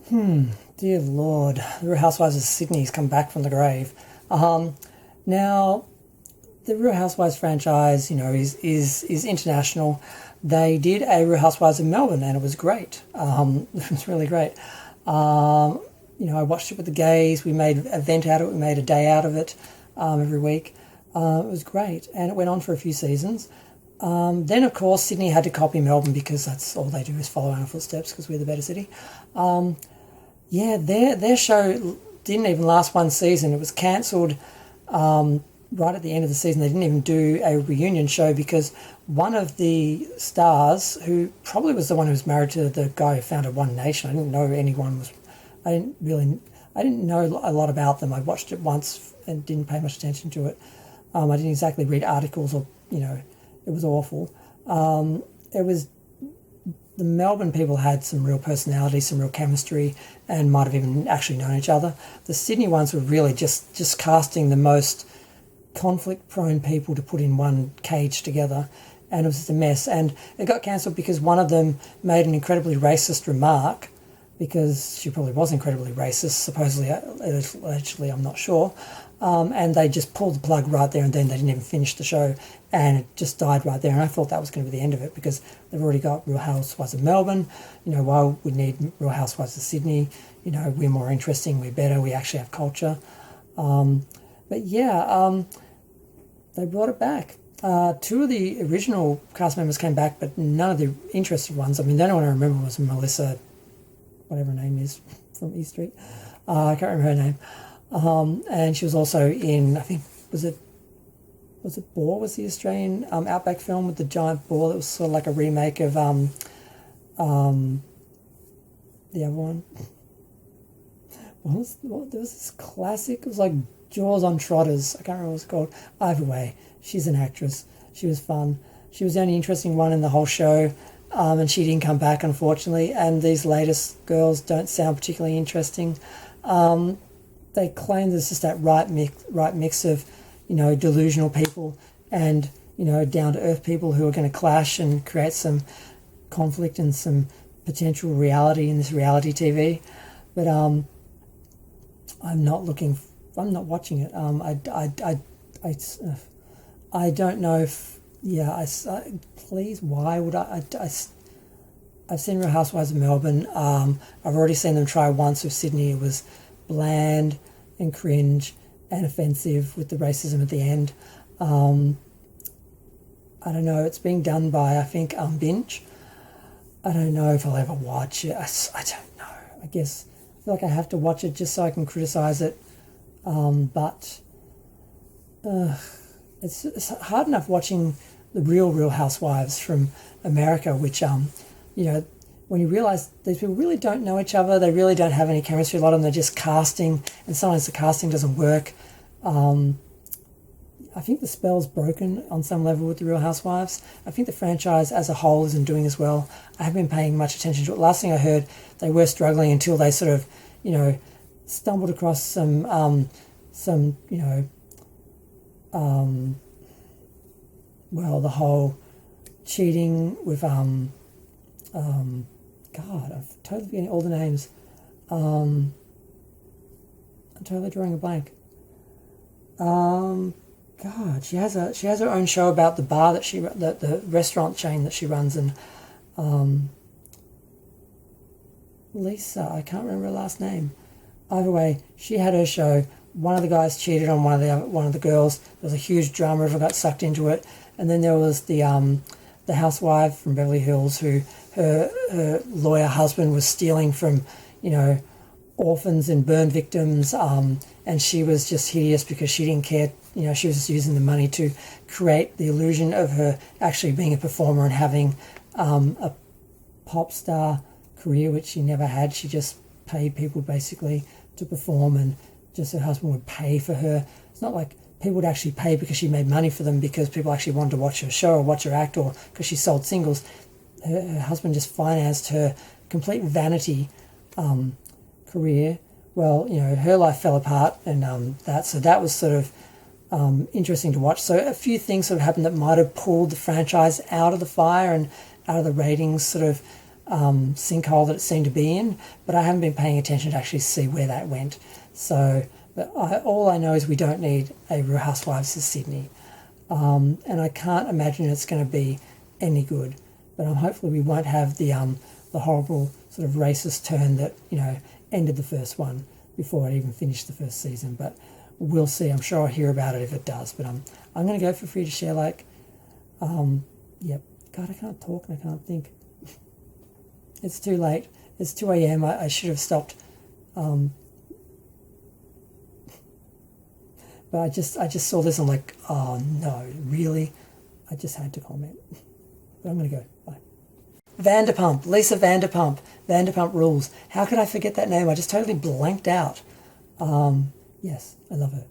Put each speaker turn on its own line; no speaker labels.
Dear Lord, the Real Housewives of Sydney has come back from the grave. Now, the Real Housewives franchise, is international. They did a Real Housewives of Melbourne, and it was great. It was really great. I watched it with the gays. We made an event out of it. We made a day out of it every week. It was great, and it went on for a few seasons. Then, of course, Sydney had to copy Melbourne because that's all they do is follow our footsteps because we're the better city. Their show didn't even last one season. It was cancelled right at the end of the season. They didn't even do a reunion show because one of the stars, who probably was the one who was married to the guy who founded One Nation, I didn't know anyone was. I didn't know a lot about them. I watched it once and didn't pay much attention to it. I didn't exactly read articles or it was awful. It was the Melbourne people had some real personality, some real chemistry, and might have even actually known each other. The Sydney ones were really just casting the most conflict-prone people to put in one cage together, and it was just a mess. And it got cancelled because one of them made an incredibly racist remark, because she probably was incredibly racist, supposedly, allegedly, I'm not sure. And they just pulled the plug right there and then. They didn't even finish the show, and it just died right there. And I thought that was going to be the end of it because they've already got Real Housewives of Melbourne. Why we need Real Housewives of Sydney? We're more interesting, we're better, we actually have culture. They brought it back. Two of the original cast members came back, but none of the interested ones. I mean, the only one I remember was Melissa, whatever her name is, from East Street. I can't remember her name. And she was also in, I think, was it Boar was the Australian Outback film with the giant boar that was sort of like a remake of the other one. There was this classic, it was like Jaws on Trotters. I can't remember what it's called. Either way, she's an actress. She was fun. She was the only interesting one in the whole show. And she didn't come back, unfortunately. And these latest girls don't sound particularly interesting. They claim there's just that right mix of, delusional people and, down-to-earth people who are going to clash and create some conflict and some potential reality in this reality TV. But I'm not watching it. I don't know if, please, why would I've seen Real Housewives of Melbourne. I've already seen them try once with Sydney. It was bland and cringe and offensive with the racism at the end. I don't know. It's being done by, I think, Binge. I don't know if I'll ever watch it. I don't know. I guess I feel like I have to watch it just so I can criticise it. But it's hard enough watching the Real Housewives from America, which, when you realise these people really don't know each other, they really don't have any chemistry. A lot of them are just casting, and sometimes the casting doesn't work. I think the spell's broken on some level with the Real Housewives. I think the franchise as a whole isn't doing as well. I haven't been paying much attention to it. Last thing I heard, they were struggling until they sort of, stumbled across some the whole cheating with God, I've totally forgetting all the names. I'm totally drawing a blank. God, she has her own show about the bar that the restaurant chain that she runs, and Lisa, I can't remember her last name. Either way, she had her show. One of the guys cheated on one of the girls. There was a huge drama. Everyone got sucked into it, and then there was the housewife from Beverly Hills who her lawyer husband was stealing from, orphans and burn victims, and she was just hideous because she didn't care. She was just using the money to create the illusion of her actually being a performer and having a pop star career, which she never had. She just paid people basically to perform, and just her husband would pay for her. It's not like people would actually pay because she made money for them, because people actually wanted to watch her show or watch her act, or because she sold singles. Her husband just financed her complete vanity career. Well, her life fell apart, and so that was sort of interesting to watch. So a few things sort of happened that might have pulled the franchise out of the fire and out of the ratings sort of sinkhole that it seemed to be in, but I haven't been paying attention to actually see where that went. So, but all I know is we don't need a Real Housewives of Sydney, and I can't imagine it's going to be any good. But hopefully we won't have the horrible sort of racist turn that ended the first one before I even finished the first season. But we'll see. I'm sure I'll hear about it if it does. But I'm going to go for free to share. Yep. God, I can't talk and I can't think. It's too late. It's 2 a.m. I should have stopped. But I just saw this. I'm like, oh no, really? I just had to comment. But I'm going to go. Bye. Vanderpump, Lisa Vanderpump. Vanderpump Rules. How could I forget that name? I just totally blanked out. Yes, I love her.